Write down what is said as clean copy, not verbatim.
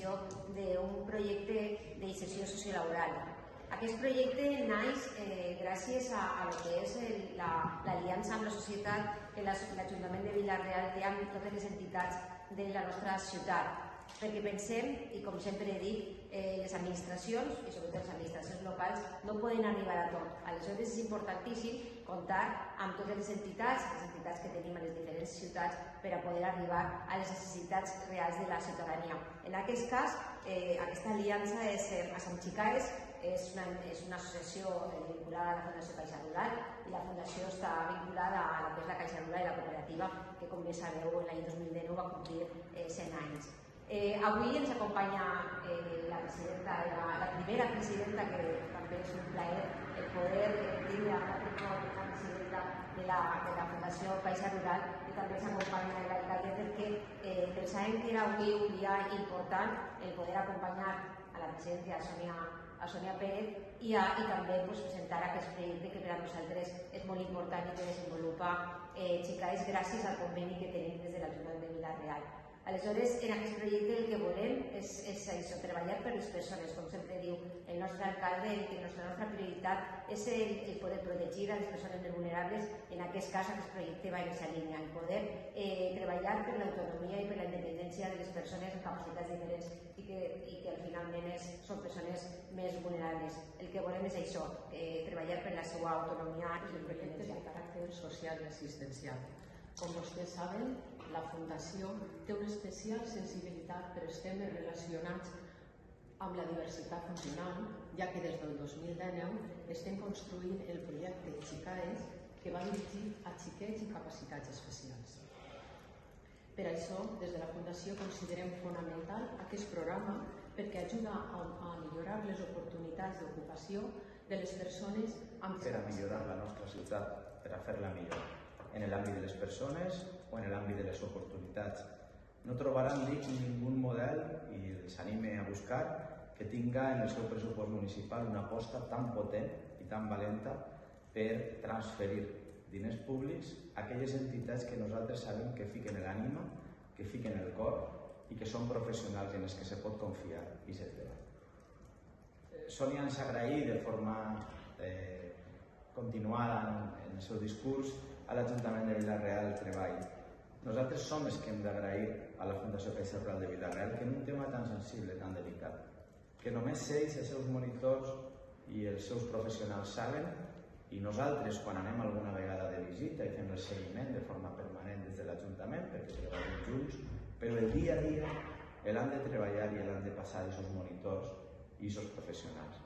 realització d'un projecte d'inserció sociolaboral. Aquest projecte naix gràcies a el que és l'aliança amb la societat que l'Ajuntament de Vila-real té amb totes les entitats de la nostra ciutat. Perquè pensem, i com sempre dic, les administracions, i sobretot les administracions locals, no poden arribar a tot. Aleshores és importantíssim comptar amb totes les entitats que tenim a les diferents ciutats per a poder arribar a les necessitats reals de la ciutadania. En aquest cas, aquesta aliança és a Sant Xicaes, és una associació vinculada a la Fundació Caixa Rural i la Fundació està vinculada a la que és la Caixa Rural i la cooperativa que, com bé sabeu, l'any 2019 va complir 100 anys. Avui ens acompanya la presidenta, la primera presidenta, que també és un plaer el poder dir a la presidenta de la Fundació Caixa Rural, i també ens acompanya l'alcalde perquè pensàvem que era avui un dia important el poder acompanyar a la presidenta a Sònia Pérez i també presentar aquest projecte que per a nosaltres és molt important i que desenvolupa Xicaes gràcies al conveni que tenim des de l'Ajuntament de Vila-real. Aleshores, en aquest projecte el que volem és això, treballar per les persones, com sempre diu el nostre alcalde, que la nostra prioritat és el poder protegir a les persones més vulnerables. En aquest cas, aquest projecte va en aquesta línia, el poder treballar per l'autonomia i per la independència de les persones amb capacitats diferents i que finalment són persones més vulnerables. El que volem és això, treballar per la seva autonomia i independència. De caràcter social i assistencial. Com vostès saben, la Fundació té una especial sensibilitat per als temes relacionats amb la diversitat funcional, ja que des del 2019 estem construint el projecte Xicaes, que va dirigit a xiquets i capacitats especials. Per això, des de la Fundació considerem fonamental aquest programa perquè ajuda a millorar les oportunitats d'ocupació de les persones amb per a millorar la nostra ciutat, per a fer-la millor, en l'àmbit de les persones o en l'àmbit de les oportunitats. No trobaran ningú model, i els anime a buscar, que tinga en el seu pressupost municipal una aposta tan potent i tan valenta per transferir diners públics a aquelles entitats que nosaltres sabem que fiquen l'ànima, que fiquen el cor i que són professionals en els que se pot confiar i ser treball. Sònia ens agraïa de forma continuada en el seu discurs a l'Ajuntament de Vila-real el treball. Nosaltres som els que hem d'agrair a la Fundació Caixa Rural de Vila-real que en un tema tan sensible, tan delicat, que només ells, els seus monitors i els seus professionals saben, i nosaltres, quan anem alguna vegada de visita i fem el seguiment de forma permanent des de l'Ajuntament, perquè treballem junts, però el dia a dia l'han de treballar i l'han de passar els seus monitors i els seus professionals.